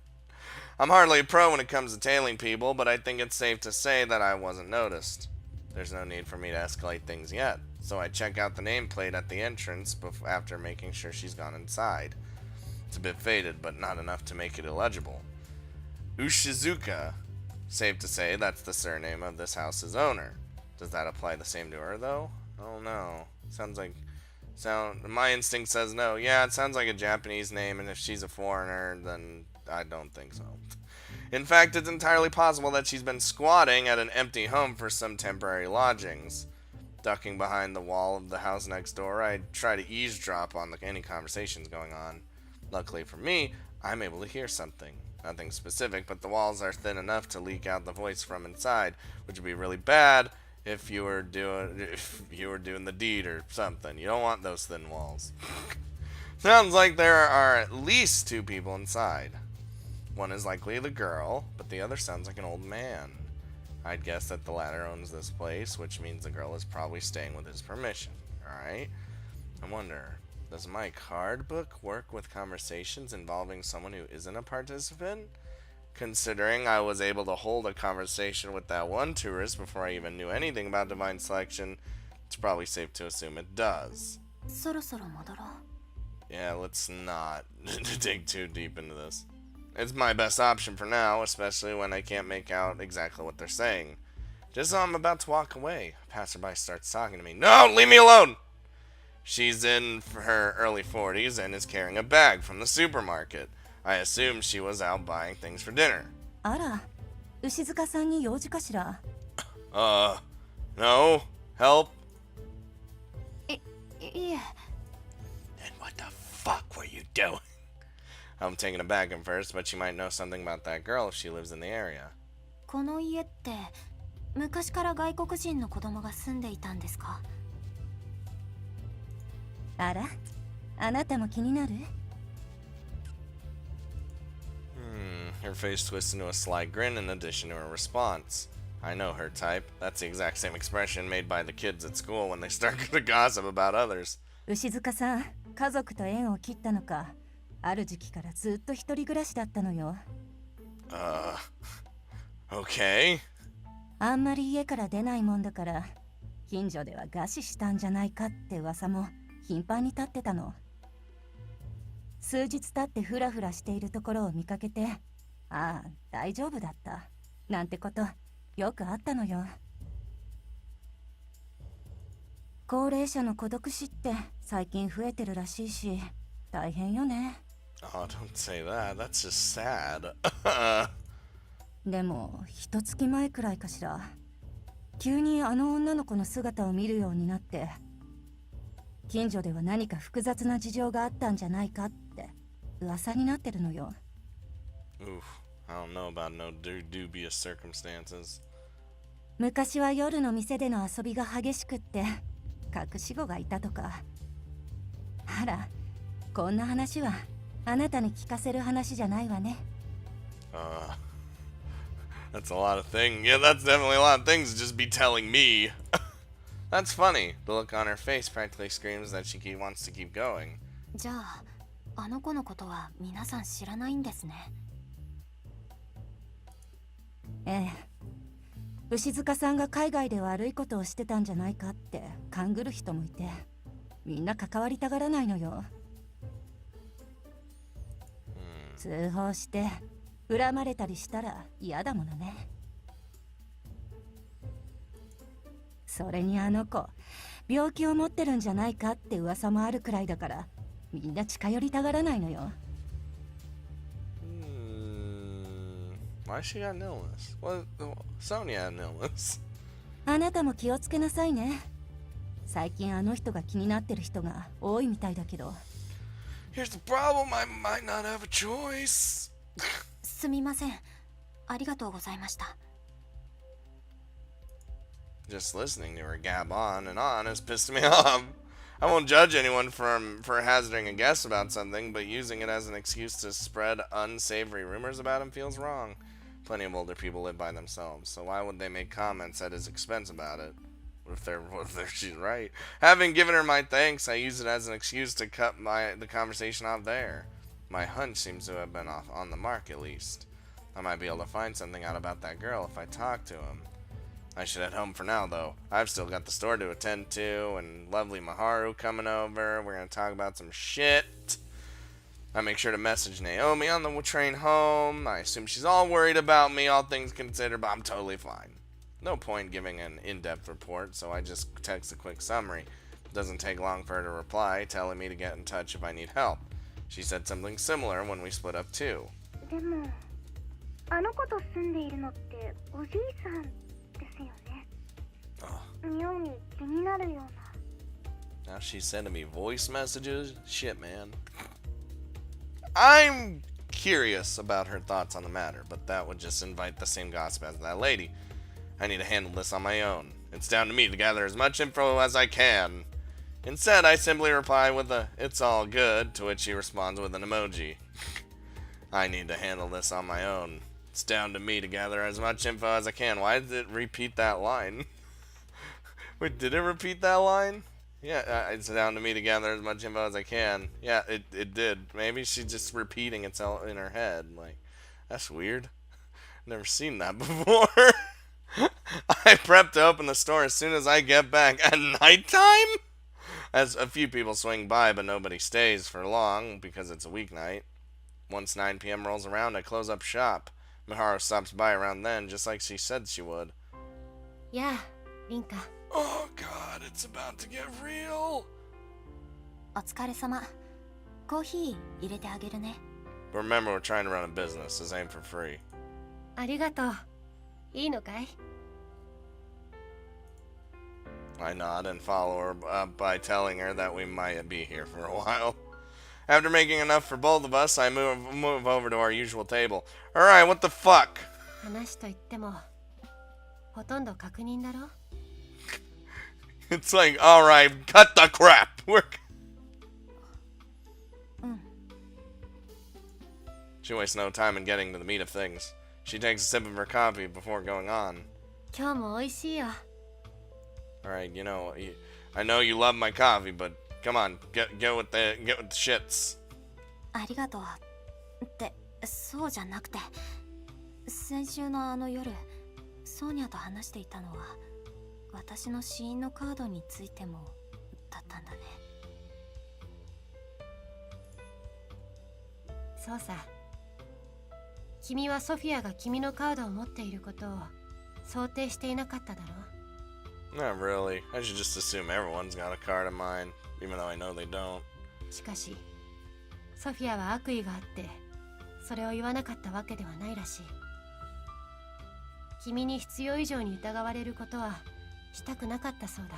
Speaker 1: I'm hardly a pro when it comes to tailing people, but I think it's safe to say that I wasn't noticed. There's no need for me to escalate things yet, so I check out the nameplate at the entrance after making sure she's gone inside. It's a bit faded, but not enough to make it illegible. Ushizuka. Safe to say that's the surname of this house's owner. Does that apply the same to her, though? Oh no. My instinct says no. Yeah, it sounds like a Japanese name, and if she's a foreigner, then I don't think so. In fact, it's entirely possible that she's been squatting at an empty home for some temporary lodgings. Ducking behind the wall of the house next door, I try to eavesdrop on any conversations going on. Luckily for me, I'm able to hear something. Nothing specific, but the walls are thin enough to leak out the voice from inside, which would be really bad if you were doing the deed or something. You don't want those thin walls. Sounds like there are at least two people inside. One is likely the girl, but the other sounds like an old man. I'd guess that the latter owns this place, which means the girl is probably staying with his permission. Alright? I wonder, does my card book work with conversations involving someone who isn't a participant? Considering I was able to hold a conversation with that one tourist before I even knew anything about divine selection, It's probably safe to assume it does.
Speaker 6: そろそろ戻ろう。
Speaker 1: Yeah, let's not dig too deep into this. It's my best option for now, especially when I can't make out exactly what they're saying. Just as I'm about to walk away, a passerby starts talking to me. No, leave me alone! She's in her early 40s and is carrying a bag from the supermarket. I assume she was out buying things for dinner.
Speaker 3: あら、牛塚さんに用事かしら。
Speaker 1: No? Help?
Speaker 6: いえ。
Speaker 1: Then what the fuck were you doing? I'm taken aback at first, but she might know something about that girl if she lives in the area.
Speaker 6: この家って昔から外国人の子供が住んでいたんですか？
Speaker 3: あら、あなたも気になる？
Speaker 1: Her face twists into a sly grin in addition to her response. I know her type. That's the exact same expression made by the kids at school when they start to gossip about others.
Speaker 3: 牛塚さん、家族と縁を切ったのか。ある時期からずっと一人暮らしだったのよ。
Speaker 1: Okay.
Speaker 3: あんまり家から出ないもんだから、近所では餓死したんじゃないかって噂も頻繁に立ってたの。数日経ってフラフラしているところを見かけて、ああ、大丈夫だった。なんてこと、よくあったのよ。高齢者の孤独死って最近増えてるらしいし、大変よね。
Speaker 1: Oh, don't say that. That's just sad.
Speaker 3: でも、一月前くらいかしら。急にあの女の子の姿を見るようになって、近所では何か複雑な事情があったんじゃないかって噂になってるのよ。
Speaker 1: Oof. I don't know about no dubious circumstances.
Speaker 3: 昔は夜の店での遊びが激しくって隠し子がいたとか。あら、こんな話はあなたに聞かせる話じゃないわね。
Speaker 1: That's a lot of things. Yeah, that's definitely a lot of things to just be telling me. That's funny. The look on her face practically screams that she wants to keep going.
Speaker 6: じゃあ、あの子のことは皆さん知らないんですね。
Speaker 3: ええ。牛塚さんが海外で悪いことをしてたんじゃないかって勘ぐる人もいて、みんな関わりたがらないのよ。通報して恨まれたりしたら嫌だものね。それにあの子、病気を持ってるんじゃないかって噂もあるくらいだから、みんな近寄りたがらないのよ。
Speaker 1: Why she got an illness? Well, Sonia had an illness.
Speaker 3: あなたも気をつけなさいね。最近あの人が気になってる人が多いみたいだけど。
Speaker 1: Here's the problem, I might not have a choice.
Speaker 6: すみません。ありがとうございました。
Speaker 1: Just listening to her gab on and on has pissed me off. I won't judge anyone for hazarding a guess about something, but using it as an excuse to spread unsavory rumors about him feels wrong. Plenty of older people live by themselves, so why would they make comments at his expense about it? What if she's right? Having given her my thanks, I use it as an excuse to cut the conversation off there. My hunch seems to have been off on the mark, at least. I might be able to find something out about that girl if I talk to him. I should head home for now, though. I've still got the store to attend to, and lovely Maharu coming over. We're going to talk about some shit. I make sure to message Naomi on the train home. I assume she's all worried about me, all things considered, but I'm totally fine. No point giving an in-depth report, so I just text a quick summary. It doesn't take long for her to reply, telling me to get in touch if I need help. She said something similar when we split up too.
Speaker 5: でも、あの子と住んでいるのっておじいさんですよね。妙に気になるような。
Speaker 1: Now she's sending me voice messages? Shit, man. I'm curious about her thoughts on the matter, but that would just invite the same gossip as that lady. I need to handle this on my own. It's down to me to gather as much info as I can. Instead, I simply reply with a "it's all good," to which she responds with an emoji. I need to handle this on my own. It's down to me to gather as much info as I can. Why did it repeat that line? Wait, did it repeat that line? Yeah, it's down to me to gather as much info as I can. Yeah, it did. Maybe she's just repeating itself in her head. Like, that's weird. Never seen that before. I prep to open the store as soon as I get back. At nighttime? As a few people swing by, but nobody stays for long because it's a weeknight. Once 9 p.m. rolls around, I close up shop. Miharu stops by around then, just like she said she would.
Speaker 4: Yeah, Rinka.
Speaker 1: Oh god, it's about to get real.
Speaker 6: お疲れ様。コーヒー入れてあげるね。
Speaker 1: But remember, we're trying to run a business. This ain't for free.
Speaker 4: ありがとう。いいのかい？
Speaker 1: I nod and follow her by telling her that we might be here for a while. After making enough for both of us, I move over to our usual table. Alright, what the fuck?
Speaker 4: 話といっても、ほとんど確認だろ？
Speaker 1: It's like, alright, cut the crap. She wastes no time in getting to the meat of things. She takes a sip of her coffee before going on.
Speaker 4: 今日も美味しいよ。
Speaker 1: Alright, you know, I know you love my coffee, but come on, get with the shits.
Speaker 6: ありがとう。って、そうじゃなくて、先週のあの夜、ソーニャと話していたのは、私の死因のカードについてもだったんだね。
Speaker 4: そうさ。君はソフィアが君のカードを持っていることを想定していなかっただろう？
Speaker 1: Not really. I should just assume everyone's got a card of mine, even though I know they don't.
Speaker 4: しかし、ソフィアは悪意があって、それを言わなかったわけではないらしい。君に必要以上に疑われることはしたくなかったそうだ。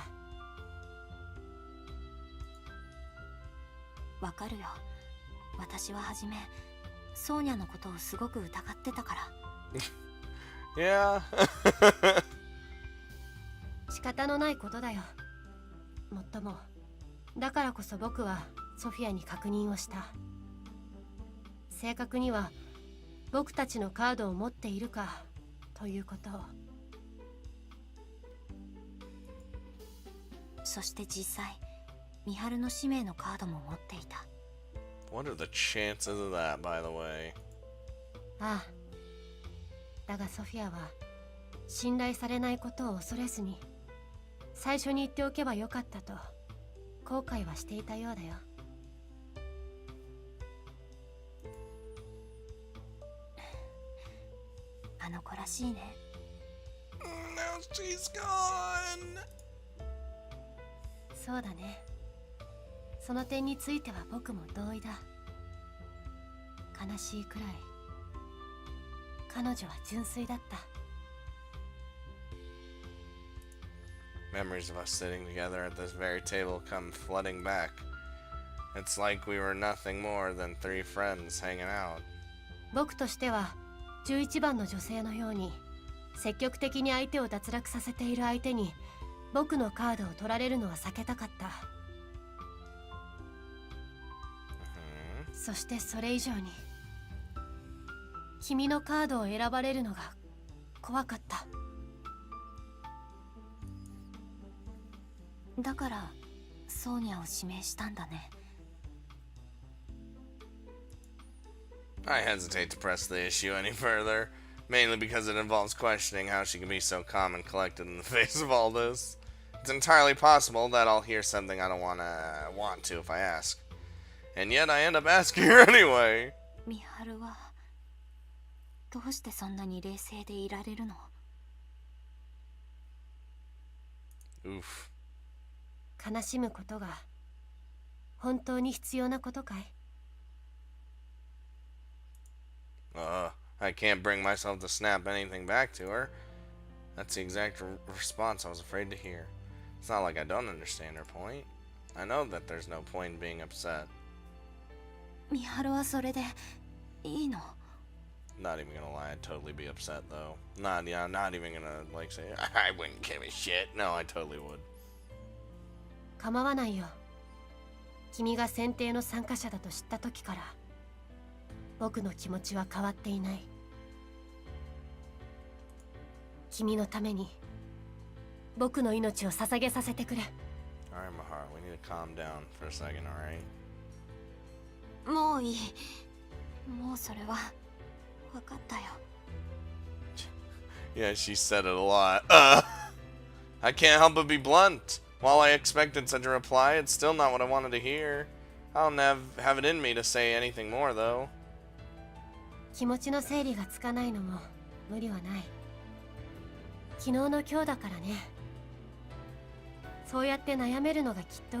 Speaker 6: わかるよ。私は初め、ソーニャのことをすごく疑ってたから。
Speaker 1: Yeah.
Speaker 4: 仕方のないことだよ。もっとも、だからこそ僕はソフィアに確認をした。正確には、僕たちのカードを持っているかということを。
Speaker 6: そして実際、ミハルの使命のカードも持っていた。
Speaker 1: What are the chances of that, by the way?
Speaker 4: ああ。だがソフィアは信頼されないことを恐れずに最初に言っておけばよかったと後悔はしていたようだよ。
Speaker 6: あの子らしいね。
Speaker 1: Now she's gone.
Speaker 4: そうだね。その点については僕も同意だ。悲しいくらい彼女は純粋だった。
Speaker 1: Memories of us sitting together at this very table come flooding back. It's like we were nothing more than 3 friends hanging out.
Speaker 4: 僕としては11番の女性のように積極的に相手を脱落させている相手に僕のカードを取られるのは避けたかった。そしてそれ以上に君のカードを選ばれるのが怖かった。
Speaker 6: だからソーニャを指名したんだね。
Speaker 1: I hesitate to press the issue any further, mainly because it involves questioning how she can be so calm and collected in the face of all this. It's entirely possible that I'll hear something I don't want to if I ask. And yet I end up asking her anyway.
Speaker 6: ミハルはどうしてそんなに冷静でいられるの？
Speaker 1: Oof.
Speaker 4: 悲しむことが本当に必要なことかい？
Speaker 1: I can't bring myself to snap anything back to her. That's the exact response I was afraid to hear. It's not like I don't understand her point. I know that there's no point in being upset.
Speaker 6: ミハルはそれでいいの？
Speaker 1: Not even gonna lie, I'd totally be upset though. Not even gonna like say I wouldn't give a shit. No, I totally would.
Speaker 4: 構わないよ。君が選定の参加者だと知った時から僕の気持ちは変わっていない。君のために僕の命を捧げさせてくれ。
Speaker 1: Alright, Mahara, we need to calm down for a second, alright?
Speaker 6: もういい。もうそれは分かったよ。
Speaker 1: Yeah, she said it a lot. I can't help but be blunt. While I expected such a reply, it's still not what I wanted to hear. I don't have it in me to say anything more, though.
Speaker 4: 気持ちの整理がつかないのも無理はない。昨日の今日だからね。そうやって悩めるのがきっと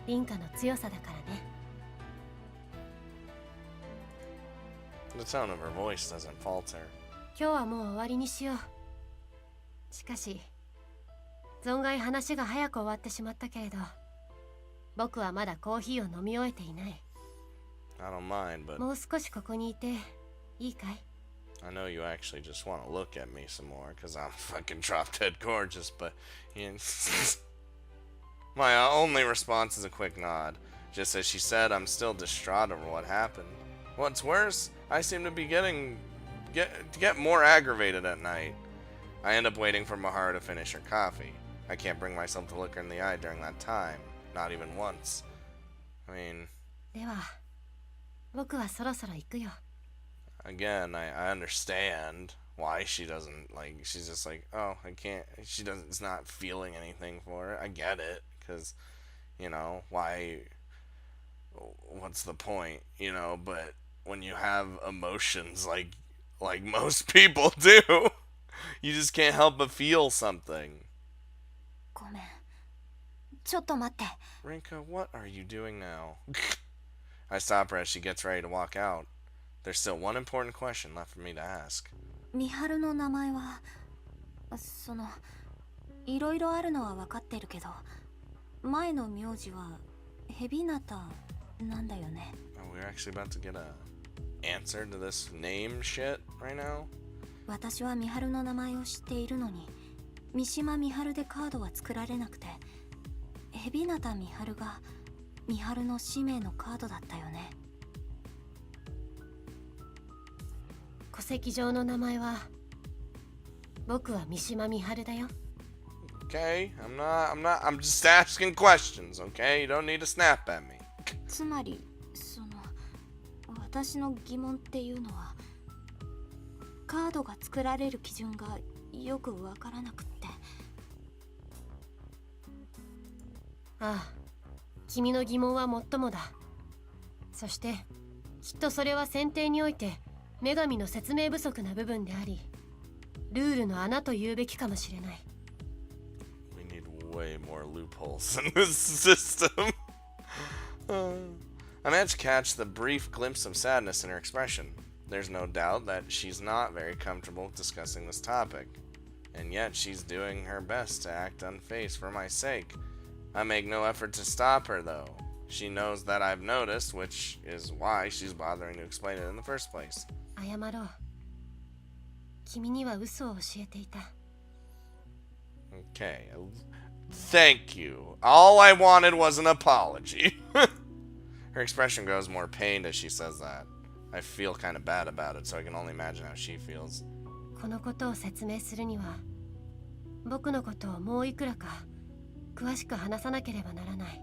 Speaker 4: 凛花の強さだからね。
Speaker 1: The tone of her voice doesn't falter.
Speaker 4: 今日はもう終わりにしよう。しかし存外話が早く終わってしまったけれど、僕はまだコーヒーを飲み終えていない。
Speaker 1: I don't mind, but
Speaker 4: もう少しここにいていいかい？
Speaker 1: I know you actually just want to look at me some more because I'm fucking drop dead gorgeous, but my only response is a quick nod. Just as she said, I'm still distraught over what happened. What's worse, I seem to be get more aggravated at night. I end up waiting for Maharu to finish her coffee. I can't bring myself to look her in the eye during that time, not even once. I mean,
Speaker 4: では僕はそろそろ行くよ。
Speaker 1: again, I understand why she doesn't, like, she's just like, oh, I can't, it's not feeling anything for it. I get it, because, you know, what's the point, you know, but when you have emotions like most people do, you just can't help but feel something.
Speaker 6: ごめん。ちょっと待って。
Speaker 1: Rinka, what are you doing now? I stop her as she gets ready to walk out. There's still one important question left for me to ask.
Speaker 6: 美晴の名前は、いろいろあるのは分かってるけど、前の名字はヘビナタなんだよね。
Speaker 1: Oh, we're actually about to get a answer to this name shit right now?
Speaker 6: 私は美晴の名前を知っているのに、三島美晴でカードは作られなくて、ヘビナタ美晴が美晴の氏名のカードだったよね。
Speaker 4: 戸籍上の名前は僕は三島美晴だよ。
Speaker 1: Okay, I'm just asking questions, okay? You don't need to snap at me.
Speaker 6: つまり、私の疑問っていうのは、カードが作られる基準がよくわからなくって。
Speaker 4: ああ、君の疑問はもっともだ。そしてきっとそれは選定において女神の説明不足な部分であり、ルールの穴と言うべきかもしれない。
Speaker 1: We need way more loopholes in this system. I managed to catch the brief glimpse of sadness in her expression. There's no doubt that she's not very comfortable with discussing this topic, and yet she's doing her best to act unfazed for my sake. I make no effort to stop her, though. She knows that I've noticed, which is why she's bothering to explain it in the first place.
Speaker 4: 謝ろう。君には嘘を教えていた。
Speaker 1: Okay. Thank you. All I wanted was an apology. Her expression grows more pained as she says that. I feel kind of bad about it, so I can only imagine how she feels.
Speaker 4: このことを説明するには、僕のことをもういくらか詳しく話さなければならない。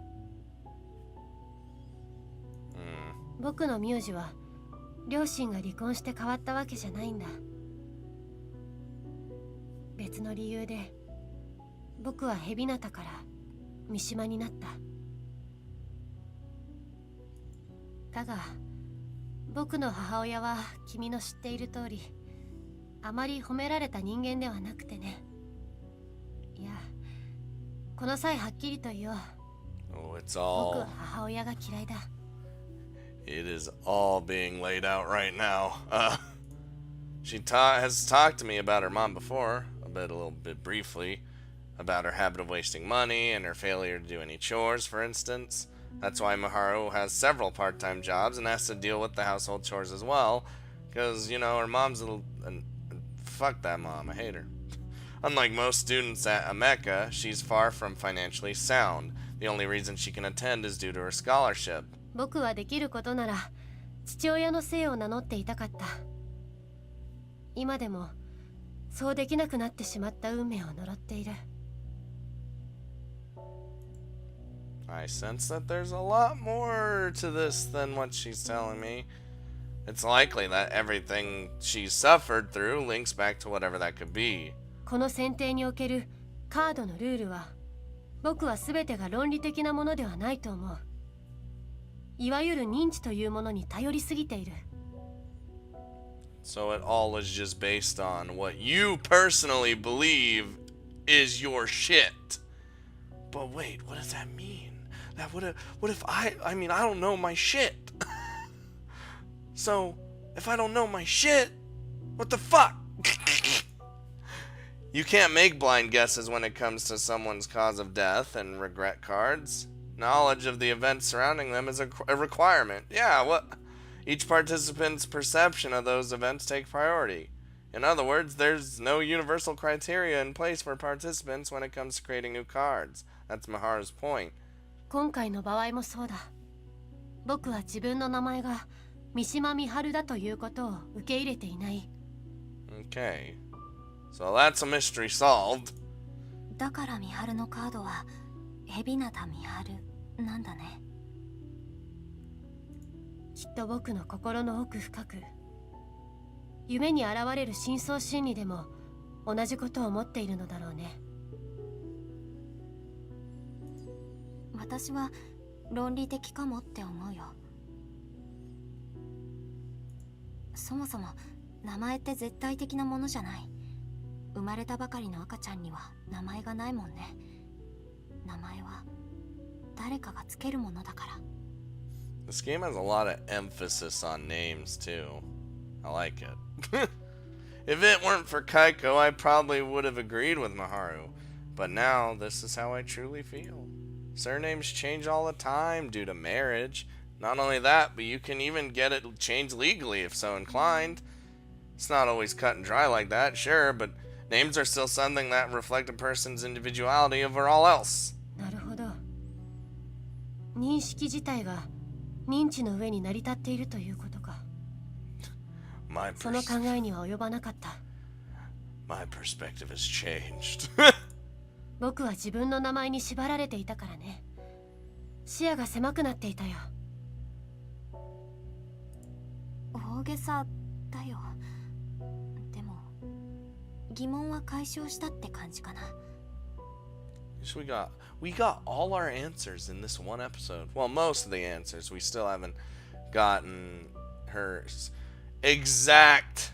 Speaker 4: 僕の名字は両親が離婚して変わったわけじゃないんだ。別の理由で僕はヘビナタから三島になった。だが僕の母親は君の知っている通り、あまり褒められた人間ではなくてね。いや、この際はっきりと言おう。
Speaker 1: Oh, it's
Speaker 4: 僕
Speaker 1: all...
Speaker 4: は母親が嫌いだ。
Speaker 1: It is all being laid out right now. She has talked to me about her mom before, a little bit briefly, about her habit of wasting money and her failure to do any chores, for instance. That's why Maharu has several part-time jobs and has to deal with the household chores as well, because, you know, her mom's fuck that mom, I hate her. Unlike most students at Ameka, she's far from financially sound. The only reason she can attend is due to her scholarship.
Speaker 4: 僕はできることなら父親の姓を名乗っていたかった。今でもそうできなくなってしまった運命を呪っている。
Speaker 1: I sense that there's a lot more to this than what she's telling me. It's likely that everything she's suffered through links back to whatever that could be.
Speaker 4: この選定におけるカードのルールは、僕は全てが論理的なものではないと思う。いわゆる認知というものに頼りすぎている。
Speaker 1: So it all is just based on what you personally believe is your shit. But wait, what does that mean? That what if I mean I don't know my shit. So if I don't know my shit, what the fuck? You can't make blind guesses when it comes to someone's cause of death and regret cards. Knowledge of the events surrounding them is a requirement. Yeah, what? Each participant's perception of those events take priority. In other words, there's no universal criteria in place for participants when it comes to creating new cards. That's Miharu's point.
Speaker 4: 今回の場合もそうだ。僕は自分の名前が三島美春だということを受け入れていない。
Speaker 1: Okay. So that's a mystery solved.
Speaker 6: だから美春のカードは海老名美春なんだね。
Speaker 4: きっと僕の心の奥深く、夢に現れる深層心理でも同じことを思っているのだろうね。
Speaker 6: 私は論理的かもって思うよ。そもそも名前って絶対的なものじゃない。生まれたばかりの赤ちゃんには名前がないもんね。名前は誰かがつけるものだから。
Speaker 1: This game has a lot of emphasis on names too. I like it. If it weren't for Kaiko, I probably would have agreed with Miharu. But now, this is how I truly feel. Surnames change all the time due to marriage. Not only that, but you can even get it changed legally if so inclined. It's not always cut and dry like that, sure, but names are still something that reflect a person's individuality over all else.
Speaker 4: なるほど。認識自体が認知の上に成り立っているということか。その考えには及ばなかった。
Speaker 1: My perspective has changed.
Speaker 4: 僕は自分の名前に縛られていたからね。視野が狭くなっていたよ。
Speaker 6: 大げさだよ。でも疑問は解消したって感じかな。
Speaker 1: So we got all our answers in this one episode. Well, most of the answers. We still haven't gotten her exact,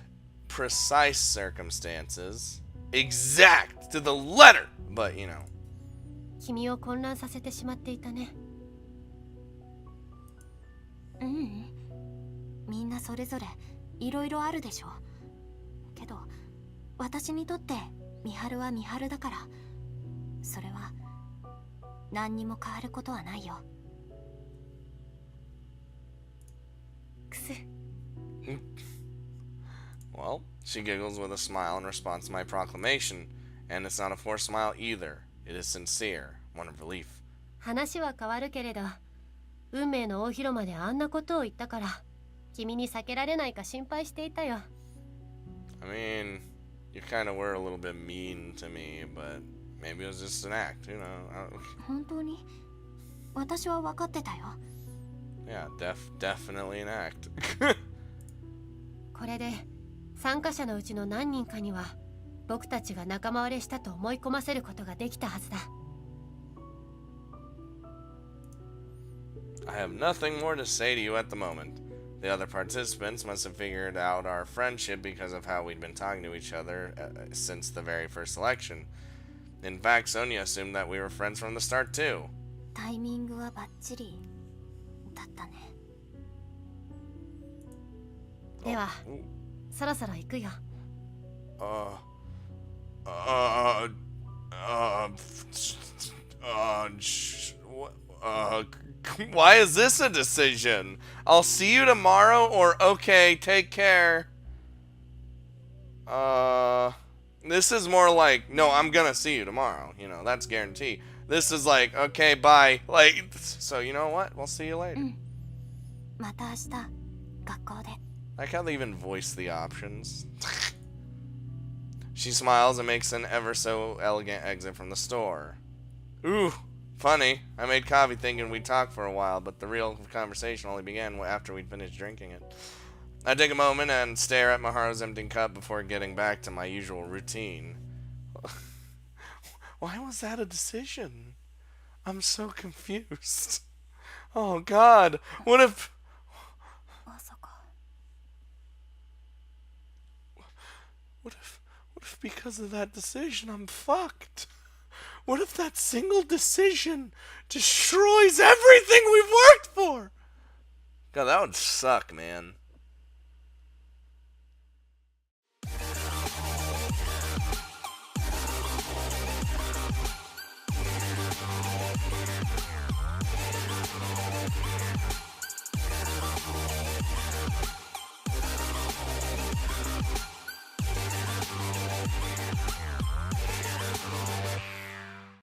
Speaker 1: precise circumstances. Exact to the letter. But, you know.
Speaker 4: 君を混乱させてしまっていたね。
Speaker 6: うん。みんなそれぞれいろいろあるでしょ。けど私にとって美春は美春だから、それは何にも変わることはないよ。
Speaker 4: くす。
Speaker 1: Well, she giggles with a smile in response to my proclamation, and it's not a forced smile either. It is sincere, one of relief.
Speaker 4: 話は変わるけれど、運命の大広間であんなことを言ったから、君に避けられないか心配していたよ。
Speaker 1: I mean, you kind of were a little bit mean to me, but maybe it was just an act, you know.
Speaker 6: 本当に私は分かってたよ。
Speaker 1: Yeah, definitely an act.
Speaker 4: これで参加者のうちの何人かには僕たちが仲間割れしたと思い込ませることができたはずだ。
Speaker 1: I have nothing more to say to you at the moment. The other participants must have figured out our friendship because of how we'd been talking to each other since the very first election. In fact, Sonia assumed that we were friends from the start too.
Speaker 6: タイミングはバッチリだったね。
Speaker 4: では、そろそろ行くよ。
Speaker 1: Why is this a decision? I'll see you tomorrow, or okay, take care. This is more like, no, I'm gonna see you tomorrow. You know, that's guaranteed. This is like, okay, bye. Like, so you know what? We'll see you later.
Speaker 6: また明日学校で。
Speaker 1: Like how they even voice the options. She smiles and makes an ever so elegant exit from the store. Ooh, funny. I made coffee thinking we'd talk for a while, but the real conversation only began after we'd finished drinking it. I take a moment and stare at Maharu's empty cup before getting back to my usual routine. Why was that a decision? I'm so confused. Oh God, what if...
Speaker 6: まさか
Speaker 1: What if because of that decision I'm fucked? What if that single decision destroys everything we've worked for? God, that would suck, man.